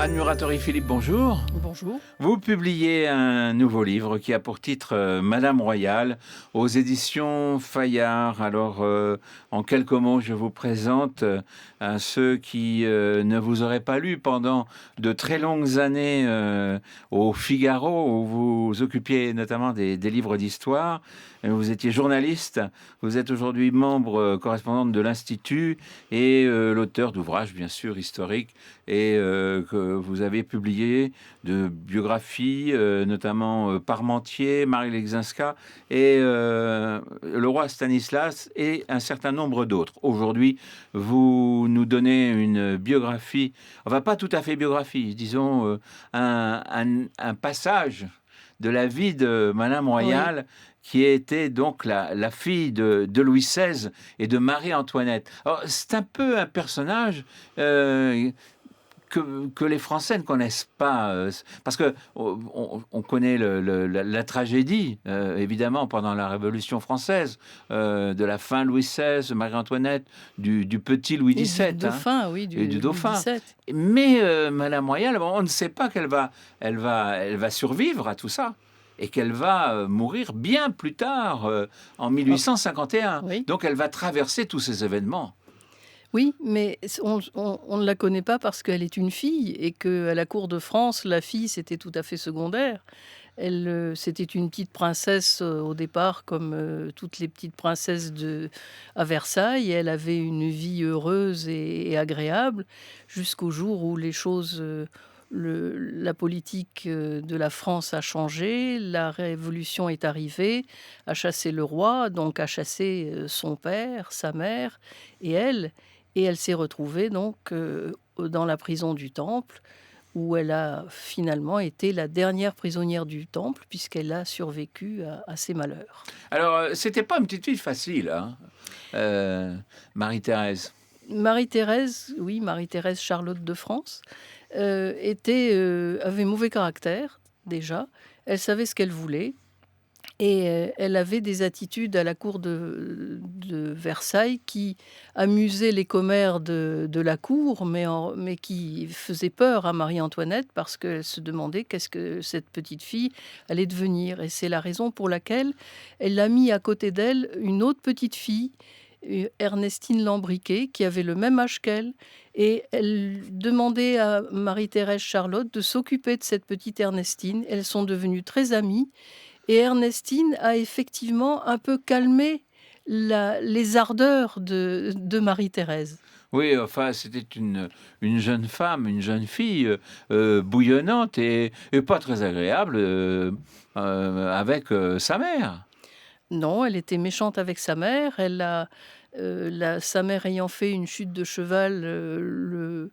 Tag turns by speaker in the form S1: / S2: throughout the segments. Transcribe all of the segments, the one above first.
S1: Anne Muratori-Philippe, bonjour.
S2: Bonjour.
S1: Vous publiez un nouveau livre qui a pour titre Madame Royale aux éditions Fayard. Alors, en quelques mots, je vous présente à ceux qui ne vous auraient pas lu pendant de très longues années au Figaro, où vous occupiez notamment des livres d'histoire. Vous étiez journaliste, vous êtes aujourd'hui membre correspondante de l'Institut et l'auteur d'ouvrages, bien sûr, historiques, et que vous avez publié de biographies, notamment Parmentier, Marie Leczinska et le roi Stanislas et un certain nombre d'autres. Aujourd'hui, vous nous donnez une biographie, enfin pas tout à fait biographie, disons un passage de la vie de Madame
S2: Oui.
S1: Royale, qui était donc la fille de Louis XVI et de Marie-Antoinette. Alors, c'est un peu un personnage que les Français ne connaissent pas, parce que on connaît la tragédie, évidemment, pendant la Révolution française, de la fin Louis XVI, Marie-Antoinette, du petit Louis
S2: Et du
S1: XVII, hein,
S2: dauphin, oui,
S1: et du
S2: du Louis
S1: dauphin.
S2: XVII.
S1: Mais Madame Royale, bon, on ne sait pas elle va survivre à tout ça. Et qu'elle va mourir bien plus tard, en
S2: Oh,
S1: 1851.
S2: oui.
S1: Donc elle va traverser tous ces événements.
S2: Oui, mais on ne la connaît pas parce qu'elle est une fille et qu'à la cour de France, la fille, c'était tout à fait secondaire. Elle, c'était une petite princesse au départ, comme toutes les petites princesses à Versailles. Elle avait une vie heureuse et agréable jusqu'au jour où les choses, la politique de la France a changé, la Révolution est arrivée, a chassé le roi, donc a chassé son père, sa mère et elle. Et elle s'est retrouvée donc dans la prison du Temple, où elle a finalement été la dernière prisonnière du Temple, puisqu'elle a survécu à ses malheurs.
S1: Alors, c'était pas une petite fille facile, hein, Marie-Thérèse.
S2: Marie-Thérèse, oui, Marie-Thérèse Charlotte de France, avait mauvais caractère, déjà. Elle savait ce qu'elle voulait. Et elle avait des attitudes à la cour de Versailles qui amusaient les commères de la cour, mais qui faisaient peur à Marie-Antoinette parce qu'elle se demandait qu'est-ce que cette petite fille allait devenir. Et c'est la raison pour laquelle elle a mis à côté d'elle une autre petite fille, Ernestine Lambriquet, qui avait le même âge qu'elle. Et elle demandait à Marie-Thérèse Charlotte de s'occuper de cette petite Ernestine. Elles sont devenues très amies. Et Ernestine a effectivement un peu calmé les ardeurs de Marie-Thérèse.
S1: Oui, enfin, c'était une jeune femme, une jeune fille bouillonnante et pas très agréable avec sa mère.
S2: Non, elle était méchante avec sa mère. Sa mère ayant fait une chute de cheval,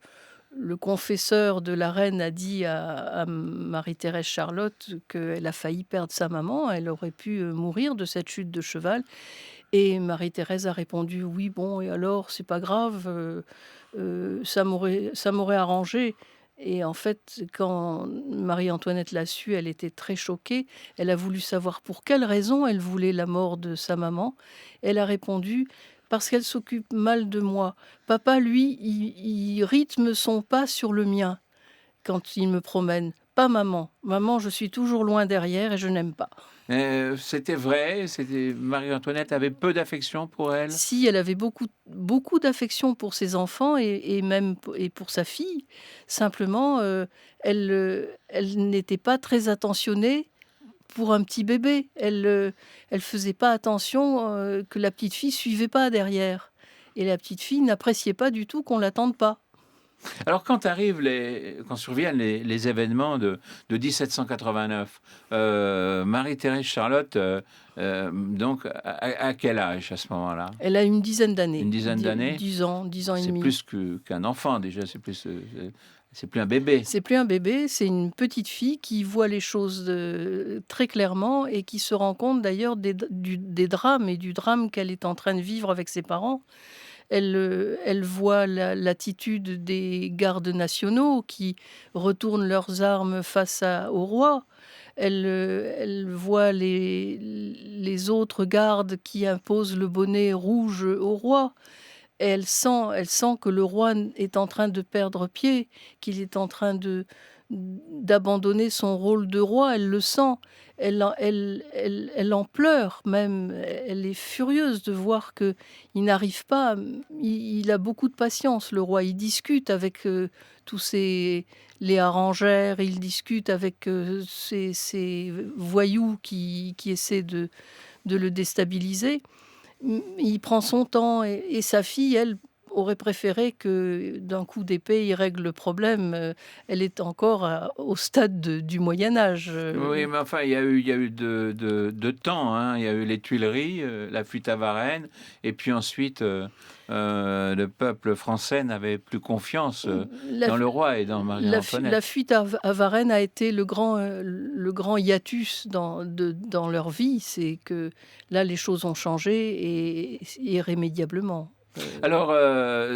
S2: le confesseur de la reine a dit à Marie-Thérèse Charlotte qu'elle a failli perdre sa maman. Elle aurait pu mourir de cette chute de cheval. Et Marie-Thérèse a répondu: «Oui, bon, et alors? C'est pas grave, ça m'aurait arrangé». Et en fait, quand Marie-Antoinette l'a su, elle était très choquée. Elle a voulu savoir pour quelle raison elle voulait la mort de sa maman. Elle a répondu: «Parce qu'elle s'occupe mal de moi. Papa, lui, il rythme son pas sur le mien quand il me promène, pas maman. Maman, je suis toujours loin derrière et je n'aime pas».
S1: C'était vrai, Marie-Antoinette avait peu d'affection pour elle.
S2: Si, elle avait beaucoup beaucoup d'affection pour ses enfants et même pour sa fille. Simplement, elle n'était pas très attentionnée pour un petit bébé. Elle faisait pas attention, que la petite fille suivait pas derrière, et la petite fille n'appréciait pas du tout qu'on l'attende pas.
S1: Alors quand surviennent les événements de 1789, Marie-Thérèse Charlotte, donc à quel âge à ce moment-là?
S2: Elle a une dizaine d'années,
S1: Une dizaine d'années?
S2: 10 ans et
S1: C'est
S2: demi.
S1: plus qu'un enfant déjà, c'est plus un bébé.
S2: C'est plus un bébé, c'est une petite fille qui voit les choses, très clairement, et qui se rend compte d'ailleurs des drames et du drame qu'elle est en train de vivre avec ses parents. Elle voit l'attitude des gardes nationaux qui retournent leurs armes au roi. Elle voit les autres gardes qui imposent le bonnet rouge au roi. et elle sent que le roi est en train de perdre pied, qu'il est en train d'abandonner son rôle de roi. Elle le sent. Elle en pleure même. Elle est furieuse de voir que il n'arrive pas. Il a beaucoup de patience, le roi. Il discute avec tous les harengères. Il discute avec ces voyous qui essaient de le déstabiliser. Il prend son temps et sa fille, elle, aurait préféré que d'un coup d'épée, il règle le problème. Elle est encore au stade du Moyen Âge.
S1: Oui, mais enfin, il y a eu de temps, hein. Il y a eu les Tuileries, la fuite à Varennes, et puis ensuite, le peuple français n'avait plus confiance
S2: La,
S1: dans le roi et dans
S2: la
S1: Marie-Antoinette.
S2: fuite à Varennes a été le grand hiatus dans leur vie. C'est que là, les choses ont changé et irrémédiablement.
S1: Alors,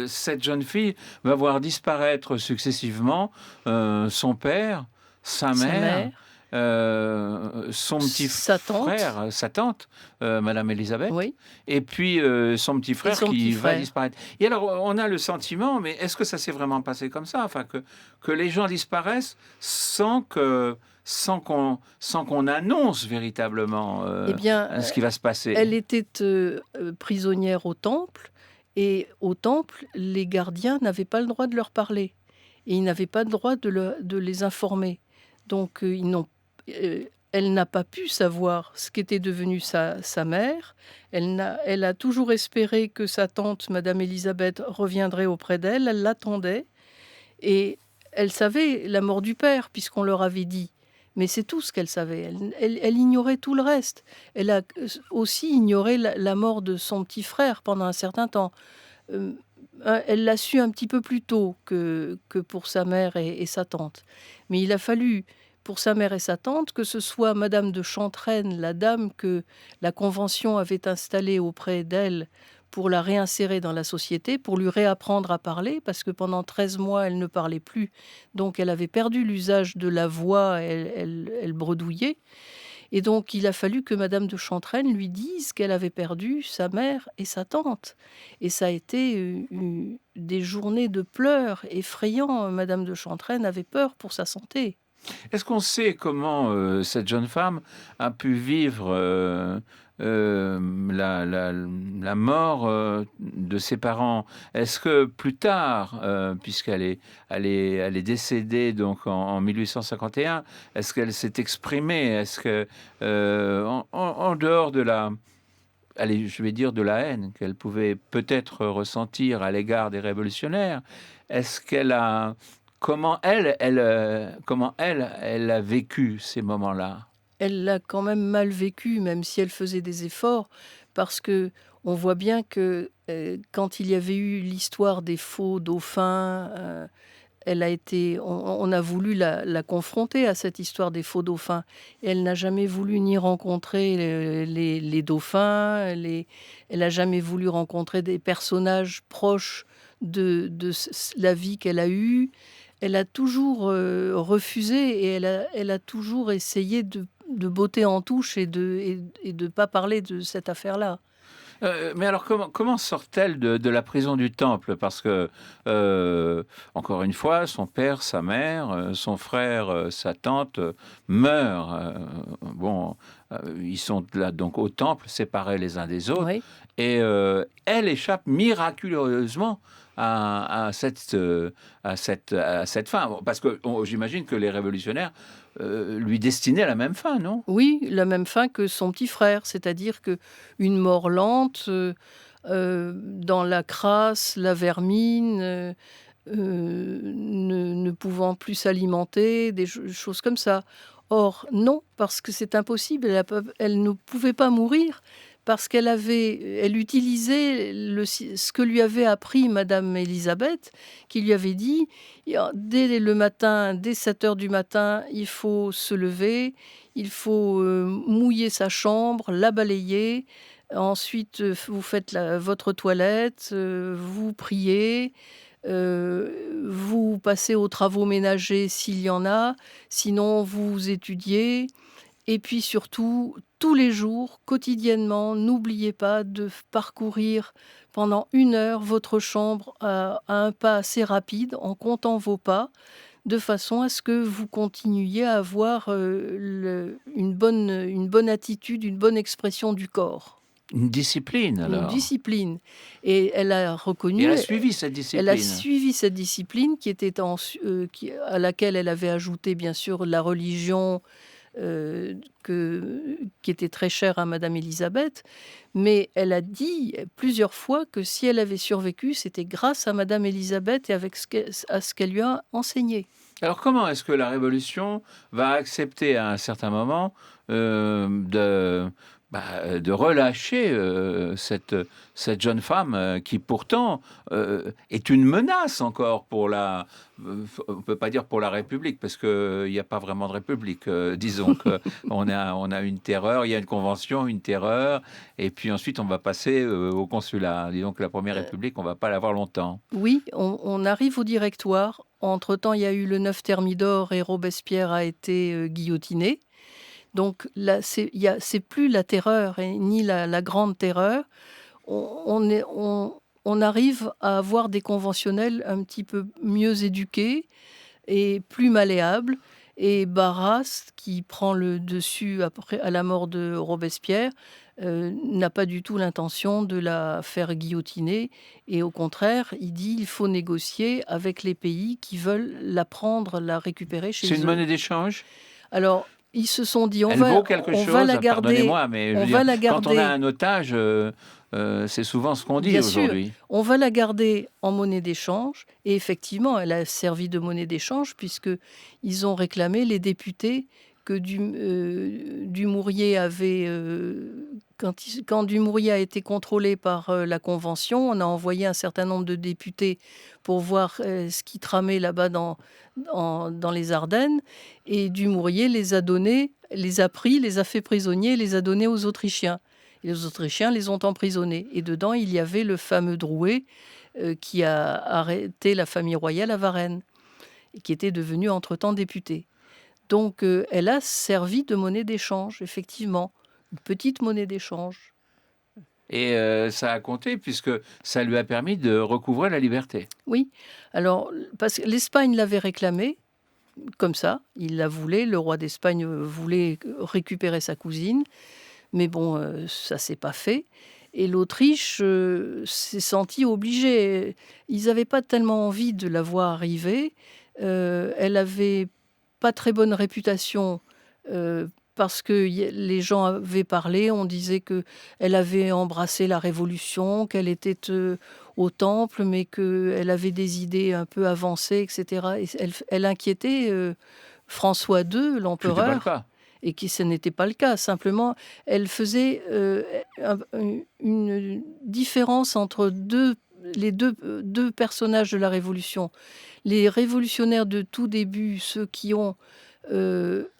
S1: cette jeune fille va voir disparaître successivement son père, sa
S2: Sa
S1: mère,
S2: mère,
S1: son petit
S2: sa tante,
S1: frère, sa tante, Madame Élisabeth,
S2: oui,
S1: et puis son petit
S2: et
S1: frère
S2: son petit
S1: qui va
S2: frère.
S1: disparaître. Et alors, on a le sentiment, mais est-ce que ça s'est vraiment passé comme ça? Enfin, que les gens disparaissent sans qu'on annonce véritablement
S2: Eh bien,
S1: ce qui va se passer.
S2: elle était prisonnière au temple, et au temple, les gardiens n'avaient pas le droit de leur parler et ils n'avaient pas le droit de les informer. Donc, elle n'a pas pu savoir ce qu'était devenue sa mère. Elle a toujours espéré que sa tante, Madame Élisabeth, reviendrait auprès d'elle. Elle l'attendait et elle savait la mort du père puisqu'on leur avait dit. Mais c'est tout ce qu'elle savait. Elle ignorait tout le reste. Elle a aussi ignoré la mort de son petit frère pendant un certain temps. Euh, Elle l'a su un petit peu plus tôt que pour sa mère et sa tante. Mais il a fallu, pour sa mère et sa tante, que ce soit Madame de Chantraine, la dame que la Convention avait installée auprès d'elle pour la réinsérer dans la société, pour lui réapprendre à parler, parce que pendant 13 mois, elle ne parlait plus. Donc elle avait perdu l'usage de la voix, elle bredouillait. Et donc, il a fallu que Madame de Chantraine lui dise qu'elle avait perdu sa mère et sa tante. Et ça a été des journées de pleurs effrayants. Madame de Chantraine avait peur pour sa santé.
S1: Est-ce qu'on sait comment cette jeune femme a pu vivre la mort de ses parents? Est-ce que plus tard, puisqu'elle est décédée donc en 1851, est-ce qu'elle s'est exprimée? Est-ce que en dehors de allez, je vais dire de la haine qu'elle pouvait peut-être ressentir à l'égard des révolutionnaires, est-ce qu'elle a comment elle a vécu ces moments-là?
S2: Elle l'a quand même mal vécu, même si elle faisait des efforts, parce que on voit bien que quand il y avait eu l'histoire des faux dauphins, elle a été, on a voulu la confronter à cette histoire des faux dauphins. Et elle n'a jamais voulu ni rencontrer les dauphins, elle n'a jamais voulu rencontrer des personnages proches de la vie qu'elle a eue. Elle a toujours refusé et elle a toujours essayé de botter en touche et de pas parler de cette affaire-là.
S1: Mais alors comment sort-elle de la prison du Temple? Parce que, encore une fois, son père, sa mère, son frère, sa tante, meurent, bon, ils sont là donc au Temple, séparés les uns des autres
S2: Oui.
S1: et elle échappe miraculeusement à cette fin. Bon, parce que j'imagine que les révolutionnaires, lui destinaient la même fin, non?
S2: Oui, la même fin que son petit frère, c'est-à-dire que une mort lente, dans la crasse, la vermine, ne pouvant plus s'alimenter, des choses comme ça. Or non, parce que c'est impossible, elle ne pouvait pas mourir parce elle utilisait ce que lui avait appris Madame Élisabeth, qui lui avait dit: «Il y a dès le matin, dès 7 heures du matin, il faut se lever, il faut, mouiller sa chambre, la balayer, ensuite, vous faites votre toilette, vous priez, vous passez aux travaux ménagers s'il y en a, sinon vous étudiez Et puis surtout, tous les jours, quotidiennement, n'oubliez pas de parcourir pendant 1 heure votre chambre à un pas assez rapide, en comptant vos pas, de façon à ce que vous continuiez à avoir une bonne attitude, une bonne expression du corps,
S1: Une discipline
S2: une
S1: alors.
S2: discipline. Et elle a
S1: Et elle
S2: reconnu,
S1: a suivi cette
S2: elle a
S1: discipline.
S2: suivi cette discipline à laquelle elle avait ajouté bien sûr la religion, qui était très chère à Madame Élisabeth, mais elle a dit plusieurs fois que si elle avait survécu, c'était grâce à Madame Élisabeth et à ce qu'elle lui a enseigné.
S1: Alors comment est-ce que la Révolution va accepter à un certain moment de relâcher cette jeune femme qui pourtant est une menace encore pour on ne peut pas dire pour la République parce qu'il n'y a pas vraiment de République. Disons qu'on a une terreur, il y a une convention, une terreur, et puis ensuite on va passer au consulat. Disons que la Première
S2: Euh,
S1: République, on ne va pas l'avoir longtemps.
S2: oui, on arrive au Directoire. Entre-temps, il y a eu le 9 Thermidor et Robespierre a été guillotiné. Donc là, c'est plus la terreur ni la grande terreur. On arrive à avoir des conventionnels un petit peu mieux éduqués et plus malléables. Et Barras, qui prend le dessus après, à la mort de Robespierre, n'a pas du tout l'intention de la faire guillotiner. Et au contraire, il dit il faut négocier avec les pays qui veulent la prendre, la récupérer
S1: C'est une
S2: chez eux.
S1: monnaie d'échange?
S2: Alors, ils se sont dit
S1: Elle vaut quelque
S2: on va
S1: chose?
S2: la
S1: Ah,
S2: garder,
S1: pardonnez-moi, mais je
S2: on
S1: veux
S2: va
S1: dire,
S2: la
S1: quand on a
S2: garder.
S1: un otage, c'est souvent ce qu'on dit
S2: Bien sûr,
S1: aujourd'hui.
S2: on va la garder en monnaie d'échange et effectivement, elle a servi de monnaie d'échange puisque ils ont réclamé, les députés, que Dumouriez avait, quand Dumouriez a été contrôlé par, la Convention, on a envoyé un certain nombre de députés pour voir, ce qui tramait là-bas dans les Ardennes, et Dumouriez les a pris, les a fait prisonniers, les a donnés aux Autrichiens. Et les Autrichiens les ont emprisonnés. Et dedans, il y avait le fameux Drouet, qui a arrêté la famille royale à Varennes et qui était devenu entre-temps député. Donc, elle a servi de monnaie d'échange, effectivement, une petite monnaie d'échange.
S1: Et ça a compté puisque ça lui a permis de recouvrer la liberté.
S2: Oui, alors, parce que l'Espagne l'avait réclamée, comme ça, il la voulait, le roi d'Espagne voulait récupérer sa cousine, mais bon, ça s'est pas fait. Et l'Autriche s'est sentie obligée. Ils n'avaient pas tellement envie de la voir arriver. Elle avait pas très bonne réputation, parce que les gens avaient parlé. On disait que elle avait embrassé la Révolution, qu'elle était au temple, mais qu'elle avait des idées un peu avancées, etc. Et elle inquiétait François II,
S1: C'était pas le
S2: l'empereur,
S1: cas.
S2: et que ce n'était pas le cas. Simplement, elle faisait une différence entre deux personnages de la Révolution. Les révolutionnaires de tout début, ceux qui ont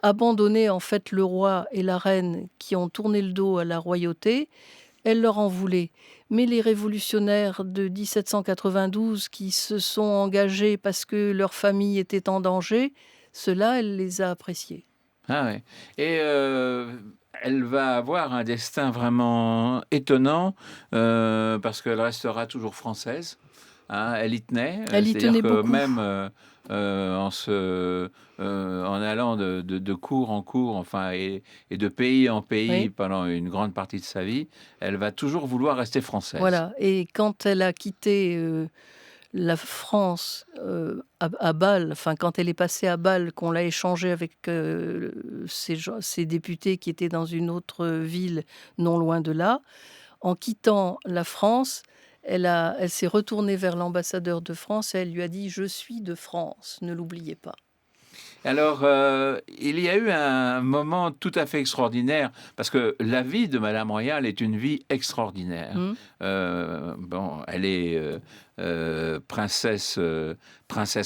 S2: abandonné en fait le roi et la reine, qui ont tourné le dos à la royauté, elle leur en voulait. Mais les révolutionnaires de 1792 qui se sont engagés parce que leur famille était en danger, ceux-là, elle les a appréciés.
S1: Ah ouais. Et elle va avoir un destin vraiment étonnant parce qu'elle restera toujours française. Hein, elle y tenait,
S2: Elle y
S1: c'est-à-dire
S2: tenait
S1: que
S2: beaucoup.
S1: même en allant de cours en cours, enfin, et de pays en pays
S2: Oui.
S1: pendant une grande partie de sa vie, elle va toujours vouloir rester française.
S2: Voilà, et quand elle a quitté, la France, à Bâle, enfin quand elle est passée à Bâle, qu'on l'a échangée avec, ces députés qui étaient dans une autre ville non loin de là, en quittant la France, elle s'est retournée vers l'ambassadeur de France et elle lui a dit: «Je suis de France, ne l'oubliez pas».
S1: Alors, il y a eu un moment tout à fait extraordinaire, parce que la vie de Madame Royale est une vie extraordinaire.
S2: Mmh.
S1: Bon, elle est princesse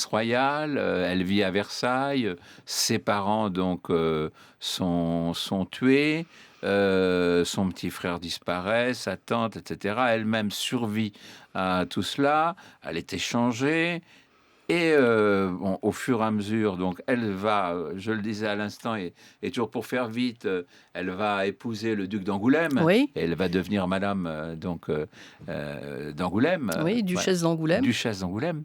S1: royale, elle vit à Versailles, ses parents donc sont tués, son petit frère disparaît, sa tante, etc. Elle-même survit à tout cela, elle est échangée. Et bon, au fur et à mesure, donc elle va, je le disais à l'instant, et toujours pour faire vite, elle va épouser le duc d'Angoulême,
S2: Oui,
S1: et elle va devenir madame d'Angoulême,
S2: oui,
S1: voilà,
S2: duchesse d'Angoulême.
S1: duchesse d'Angoulême.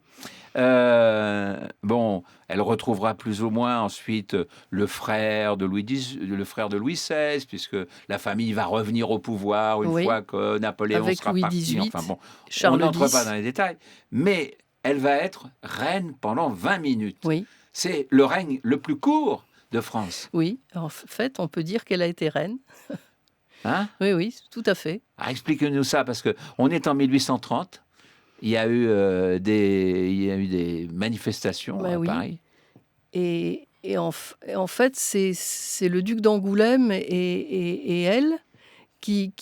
S1: Bon, elle retrouvera plus ou moins ensuite le frère de Louis XVI, puisque la famille va revenir au pouvoir une
S2: Oui,
S1: fois que Napoléon
S2: avec
S1: sera
S2: Louis
S1: parti. Enfin
S2: XVIII,
S1: bon, on
S2: Charles
S1: n'entre pas
S2: X.
S1: dans les détails, mais elle va être reine pendant 20 minutes.
S2: Oui,
S1: C'est le règne le plus court de France.
S2: oui. En fait, on peut dire qu'elle a été reine.
S1: Hein?
S2: Oui, oui, tout à fait.
S1: Ah, expliquez-nous ça, parce que on est en 1830. Il y a eu des manifestations
S2: Ben
S1: à
S2: oui.
S1: Paris.
S2: Et en fait, c'est le duc d'Angoulême et elle qui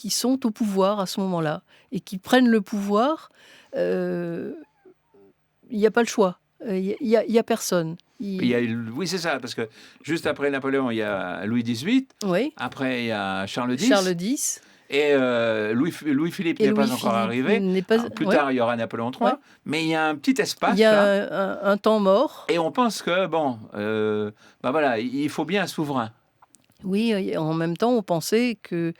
S2: sont au pouvoir à ce moment-là et qui prennent le pouvoir. Il n'y a pas le choix. Il y a personne.
S1: Oui, c'est ça, parce que juste après Napoléon, il y a Louis XVIII,
S2: Oui,
S1: après il y a Charles
S2: Charles
S1: X,
S2: X
S1: et Louis-Philippe
S2: et
S1: n'est pas encore
S2: Louis-Philippe
S1: arrivé.
S2: n'est pas.
S1: Alors, plus
S2: Oui,
S1: tard, il y aura Napoléon
S2: oui.
S1: III, mais il y a un petit
S2: Il y
S1: espace là,
S2: a un temps mort.
S1: et on pense que, bon, ben voilà, il faut bien un souverain.
S2: Oui, et en même temps, on pensait qu'il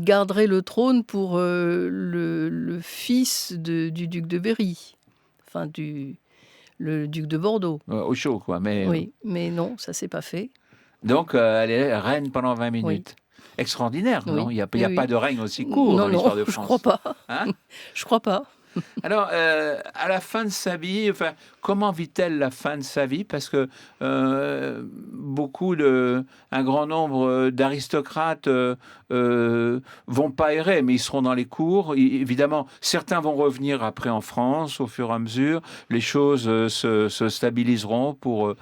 S2: garderait le trône pour le fils du duc de Berry, enfin le duc de Bordeaux.
S1: Au chaud, quoi. Mais,
S2: Oui, mais non, ça s'est pas fait.
S1: donc, elle est reine pendant 20
S2: Oui,
S1: minutes. Extraordinaire, non?
S2: oui,
S1: Il y
S2: oui,
S1: a pas
S2: oui.
S1: de règne aussi court dans
S2: Non, non,
S1: l'histoire de
S2: je crois
S1: France.
S2: pas.
S1: Hein?
S2: Je crois pas.
S1: Alors, à la fin de sa vie, enfin, comment vit-elle la fin de sa vie? Parce que un grand nombre d'aristocrates vont pas errer, mais ils seront dans les cours. Évidemment, certains vont revenir après en France au fur et à mesure. Les choses se stabiliseront pour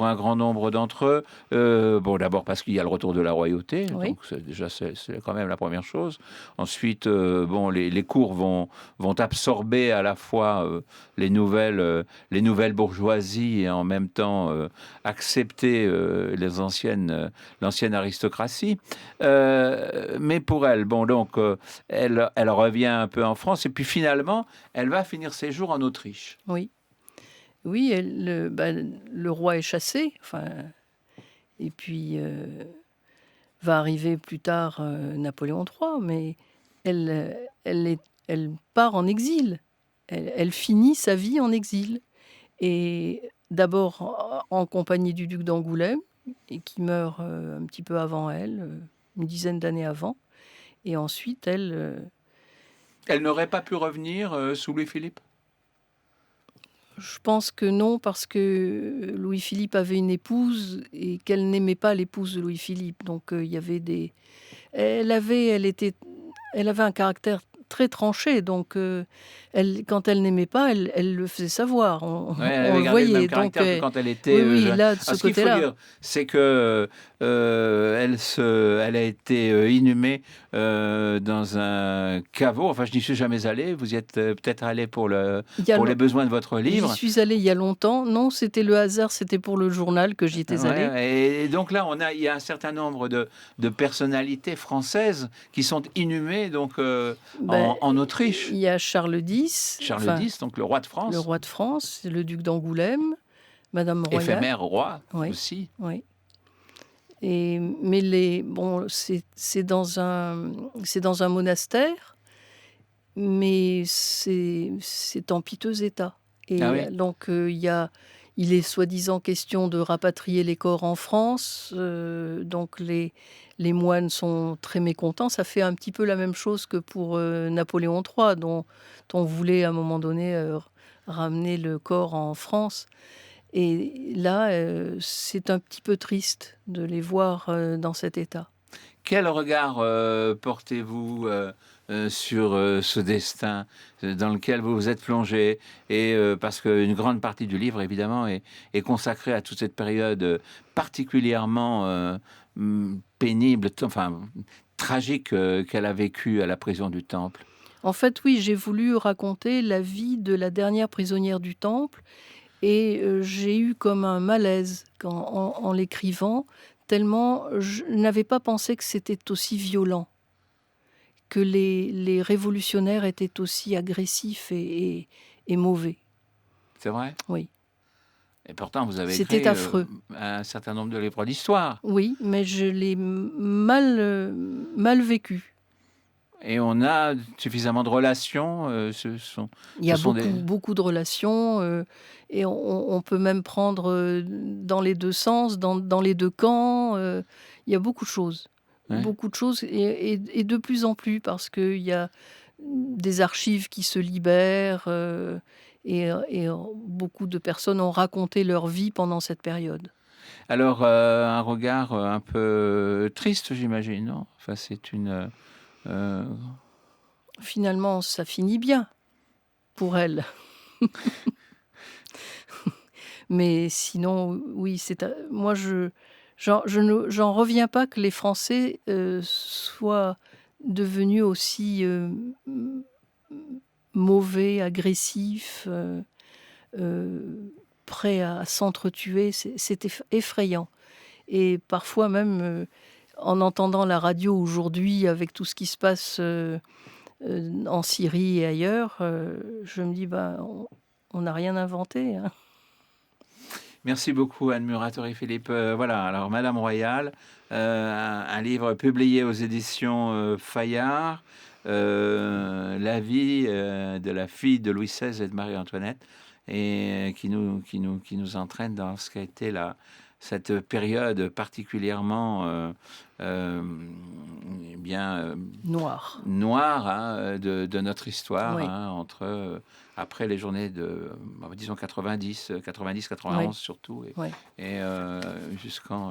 S1: un grand nombre d'entre eux. Bon, d'abord parce qu'il y a le retour de la royauté,
S2: Oui,
S1: donc c'est quand même la première chose. Ensuite, bon, les cours vont absorber à la fois les nouvelles bourgeoisies et en même temps accepter l'ancienne aristocratie. Mais pour elle, bon, donc, elle revient un peu en France et puis finalement, elle va finir ses jours en Autriche.
S2: oui. Oui, le roi est chassé, enfin, et puis va arriver plus tard Napoléon III, mais elle part en exil. Elle finit sa vie en exil. Et d'abord en compagnie du duc d'Angoulême, et qui meurt un petit peu avant elle, une dizaine d'années avant. Et ensuite,
S1: Elle n'aurait pas pu revenir sous Louis-Philippe?
S2: je pense que non, parce que Louis-Philippe avait une épouse et qu'elle n'aimait pas l'épouse de Louis-Philippe. Donc il y avait des... Elle avait un caractère très tranché, donc quand elle n'aimait pas, elle le faisait savoir, on,
S1: Ouais, elle
S2: on
S1: avait
S2: le
S1: gardé le même
S2: voyait. Donc
S1: caractère que quand elle était
S2: oui, oui,
S1: jeune.
S2: là, de ce
S1: Alors, ce qu'il faut
S2: côté-là.
S1: dire, c'est que elle a été inhumée dans un caveau. Enfin, je n'y suis jamais allé. Vous y êtes peut-être allé
S2: Il y a
S1: pour les
S2: long-
S1: besoins de votre
S2: J'y
S1: livre.
S2: suis allée il y a longtemps. Non, c'était le hasard, c'était pour le journal que j'y étais allée.
S1: Ouais, et donc là, il y a un certain nombre de personnalités françaises qui sont inhumées donc
S2: Ben,
S1: en
S2: il
S1: Autriche.
S2: y a Charles X,
S1: Charles
S2: enfin,
S1: X, donc le roi de
S2: le
S1: France,
S2: roi de France, le duc d'Angoulême, Madame Royale.
S1: éphémère roi
S2: Oui,
S1: aussi.
S2: oui. Mais bon, c'est dans un monastère, mais c'est en piteux état.
S1: Ah
S2: Et
S1: oui.
S2: donc, il est soi-disant question de rapatrier les corps en France. Donc, les moines sont très mécontents. Ça fait un petit peu la même chose que pour Napoléon III, dont on voulait à un moment donné ramener le corps en France. Et là, c'est un petit peu triste de les voir dans cet état.
S1: Quel regard portez-vous sur ce destin dans lequel vous vous êtes plongé et parce qu'une grande partie du livre, évidemment, est consacrée à toute cette période particulièrement pénible, enfin tragique qu'elle a vécue à la prison du Temple.
S2: En fait, oui, j'ai voulu raconter la vie de la dernière prisonnière du Temple et j'ai eu comme un malaise en l'écrivant, tellement je n'avais pas pensé que c'était aussi violent, que les révolutionnaires étaient aussi agressifs et mauvais. oui,
S1: C'est vrai?
S2: oui.
S1: Et pourtant, vous avez
S2: C'était
S1: écrit
S2: affreux.
S1: un certain nombre de livres d'histoire.
S2: Oui, mais je l'ai mal vécu.
S1: Et on a suffisamment de relations.
S2: Il y
S1: Ce
S2: a
S1: sont des.
S2: beaucoup de relations, et on peut même prendre, dans les 2 sens, dans les 2 camps, il y a
S1: Ouais.
S2: beaucoup de choses et de plus en plus parce qu'il y a des archives qui se libèrent, beaucoup de personnes ont raconté leur vie pendant cette période.
S1: Alors, un regard un peu triste, j'imagine, non? Enfin, c'est une. Euh,
S2: Finalement, ça finit bien pour elle, mais sinon, oui, moi j'en reviens pas que les Français, soient devenus aussi, m mauvais, agressifs, prêts à s'entretuer. C'est effrayant et parfois même, en entendant la radio aujourd'hui avec tout ce qui se passe, en Syrie et ailleurs, je me dis: «Ben, on n'a rien inventé, hein».
S1: Merci beaucoup, Anne Muratori-Philippe. Voilà, alors Madame Royale, un livre publié aux éditions Fayard, la vie de la fille de Louis XVI et de Marie-Antoinette, et qui nous entraîne dans ce qu'a été cette période particulièrement euh, eh bien,
S2: Noir.
S1: noire, hein, de notre histoire,
S2: Oui,
S1: hein, après les journées de, disons 90, 90,
S2: oui,
S1: 91 surtout,
S2: oui.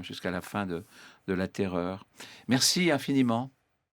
S1: jusqu'à la fin de la terreur. Merci infiniment.